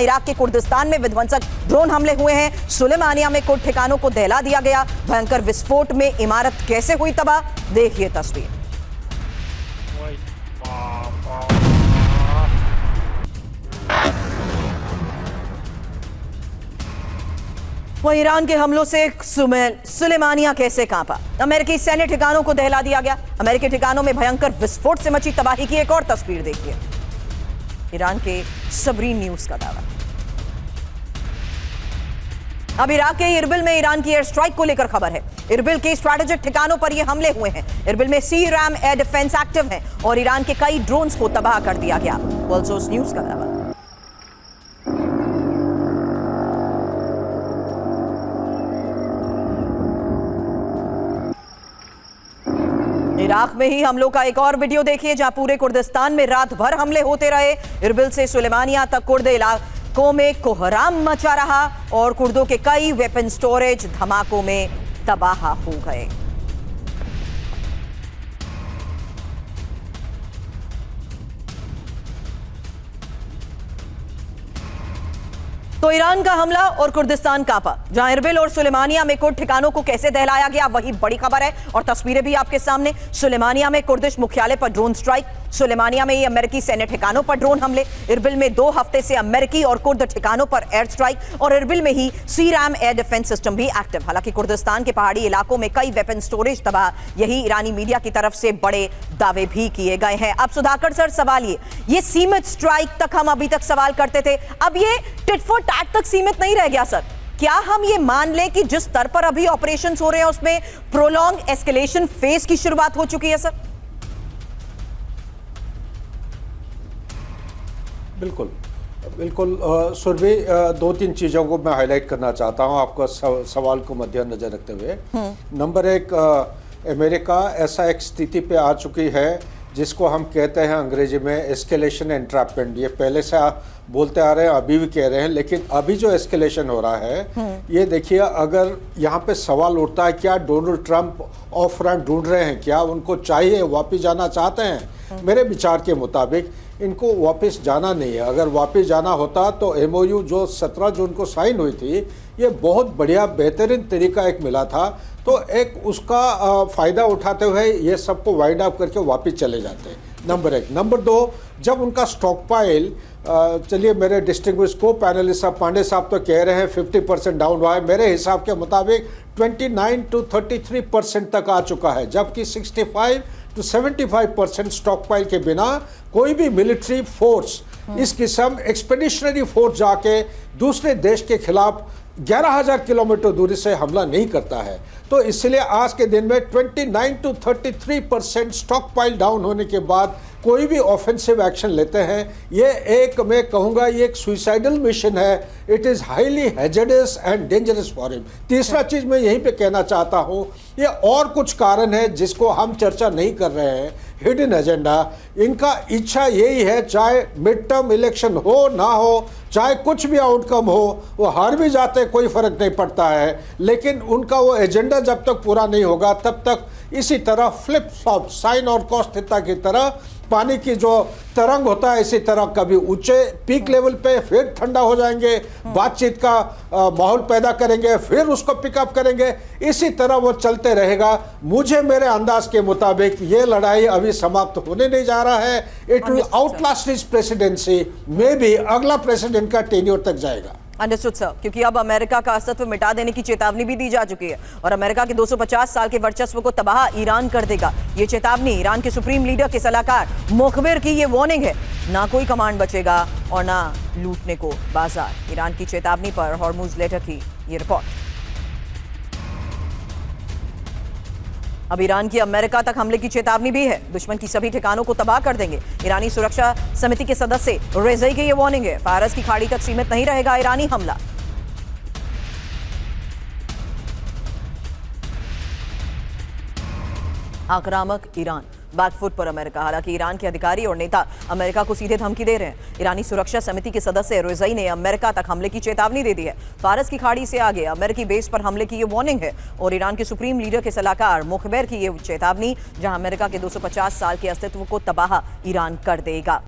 जहां इराक के कुर्दिस्तान में विध्वंसक ड्रोन हमले हुए हैं। सुलेमानिया में कुछ ठिकानों को दहला दिया गया। भयंकर विस्फोट में इमारत कैसे हुई तबाह, देखिए तस्वीर। वह ईरान के हमलों से सुलेमानिया कैसे कांपा। अमेरिकी सैन्य ठिकानों को दहला दिया गया। अमेरिकी ठिकानों में भयंकर विस्फोट से मची तबाही की एक और तस्वीर देखिए। ईरान के सबरीन न्यूज का दावा। अब इराक के इरबिल में ईरान की एयर स्ट्राइक को लेकर खबर है। इरबिल के स्ट्रैटेजिक ठिकानों पर यह हमले हुए हैं। इरबिल में सी-रैम एयर डिफेंस एक्टिव है और ईरान के कई ड्रोन्स को तबाह कर दिया गया। वर्ल्ड सोर्स न्यूज का दावा। इराक में ही हमलों का एक और वीडियो देखिए, जहां पूरे कुर्दिस्तान में रात भर हमले होते रहे। इरबिल से सुलेमानिया तक कुर्द इलाकों में कोहराम मचा रहा और कुर्दों के कई वेपन स्टोरेज धमाकों में तबाह हो गए। तो ईरान का हमला और कुर्दिस्तान कांपा। जहां इरबिल और सुलेमानिया में कुर्द ठिकानों को कैसे दहलाया गया, वही बड़ी खबर है और तस्वीरें भी आपके सामने। सुलेमानिया में कुर्दिश मुख्यालय पर ड्रोन स्ट्राइक। सुलेमानिया में ये अमेरिकी सैन्य ठिकानों पर ड्रोन हमले। इरबिल में 2 हफ्ते से अमेरिकी और कुर्द ठिकानों पर एयर स्ट्राइक और इरबिल में ही सी-रैम एयर डिफेंस सिस्टम भी एक्टिव। हालांकि कुर्दिस्तान के पहाड़ी इलाकों में कई वेपन स्टोरेज तबाह। यही ईरानी मीडिया की तरफ से बड़े दावे भी किए गए हैं। अब सुधाकर सर, सवाल ये सीमित स्ट्राइक तक हम अभी तक सवाल करते थे, अब ये टिट फॉर टैट तक सीमित नहीं रह गया सर? क्या हम ये मान लें कि जिस स्तर पर अभी ऑपरेशंस हो रहे हैं उसमें प्रोलॉन्ग एस्केलेशन फेज की शुरुआत हो चुकी है सर? बिल्कुल बिल्कुल सुरभि, 2-3 चीज़ों को मैं हाईलाइट करना चाहता हूं आपका सवाल को मद्देनजर रखते हुए। नंबर 1, अमेरिका ऐसा एक स्थिति पे आ चुकी है जिसको हम कहते हैं अंग्रेजी में एस्केलेशन एंट्रैपमेंट। ये पहले से बोलते आ रहे हैं, अभी भी कह रहे हैं, लेकिन अभी जो एस्केलेशन हो रहा है ये देखिए, अगर यहाँ पे सवाल उठता है क्या डोनाल्ड ट्रंप ऑफ रैंप ढूंढ रहे हैं, क्या उनको चाहिए, वापस जाना चाहते हैं? मेरे विचार के मुताबिक इनको वापस जाना नहीं है। अगर वापस जाना होता तो एमओयू जो 17 जून को साइन हुई थी, ये बहुत बढ़िया बेहतरीन तरीका एक मिला था, तो एक उसका फ़ायदा उठाते हुए ये सबको वाइंड अप करके वापस चले जाते हैं। नंबर 1। नंबर 2, जब उनका स्टॉक पाइल, चलिए मेरे डिस्टिंग्विश को पैनलिस्ट साहब पांडे साहब तो कह रहे हैं 50% डाउन हुआ है, मेरे हिसाब के मुताबिक 29 to 33% तक आ चुका है, जबकि 65 to 75% स्टॉक पाइल के बिना कोई भी मिलिट्री फोर्स इस किस्म एक्सपेडिशनरी फोर्स जाके दूसरे देश के खिलाफ 11,000 किलोमीटर दूरी से हमला नहीं करता है। तो इसलिए आज के दिन में 29 to 33% स्टॉक पाइल डाउन होने के बाद कोई भी ऑफेंसिव एक्शन लेते हैं, ये एक, मैं कहूँगा ये एक सुइसाइडल मिशन है। It is highly hazardous and dangerous for him. तीसरा चीज़ मैं यहीं पे कहना चाहता हूँ, ये और कुछ कारण है जिसको हम चर्चा नहीं कर रहे हैं, हिडन एजेंडा। इनका इच्छा यही है, चाहे मिड टर्म इलेक्शन हो ना हो, चाहे कुछ भी आउटकम हो, वो हार भी जाते कोई फ़र्क नहीं पड़ता है, लेकिन उनका वो एजेंडा जब तक पूरा नहीं होगा तब तक इसी तरह फ्लिप फ्लॉप, साइन और कॉस थीटा की तरह पानी की जो तरंग होता है, इसी तरह कभी ऊंचे पीक लेवल पे, फिर ठंडा हो जाएंगे, बातचीत का माहौल पैदा करेंगे, फिर उसको पिकअप करेंगे, इसी तरह वो चलते रहेगा। मुझे मेरे अंदाज के मुताबिक ये लड़ाई अभी समाप्त होने नहीं जा रहा है। It will Outlast his presidency, may be अगला प्रेसिडेंट का टेन्योर तक जाएगा। अंडरस्टूड सर, क्योंकि अब अमेरिका का अस्तित्व मिटा देने की चेतावनी भी दी जा चुकी है और अमेरिका के 250 साल के वर्चस्व को तबाह ईरान कर देगा। ये चेतावनी ईरान के सुप्रीम लीडर के सलाहकार मुखबिर की ये वार्निंग है। ना कोई कमांड बचेगा और ना लूटने को बाजार। ईरान की चेतावनी पर हॉर्मुज लेटर की ये रिपोर्ट। अब ईरान की अमेरिका तक हमले की चेतावनी भी है। दुश्मन की सभी ठिकानों को तबाह कर देंगे। ईरानी सुरक्षा समिति के सदस्य रेज़ई की ये वार्निंग है। फारस की खाड़ी तक सीमित नहीं रहेगा ईरानी हमला। आक्रामक ईरान, बैकफुट पर अमेरिका। हालांकि ईरान के अधिकारी और नेता अमेरिका को सीधे धमकी दे रहे हैं। ईरानी सुरक्षा समिति के सदस्य रेज़ई ने अमेरिका तक हमले की चेतावनी दे दी है। फारस की खाड़ी से आगे अमेरिकी बेस पर हमले की ये वार्निंग है और ईरान के सुप्रीम लीडर के सलाहकार मुखबिर की ये चेतावनी, जहां अमेरिका के 250 साल के अस्तित्व को तबाह ईरान कर देगा।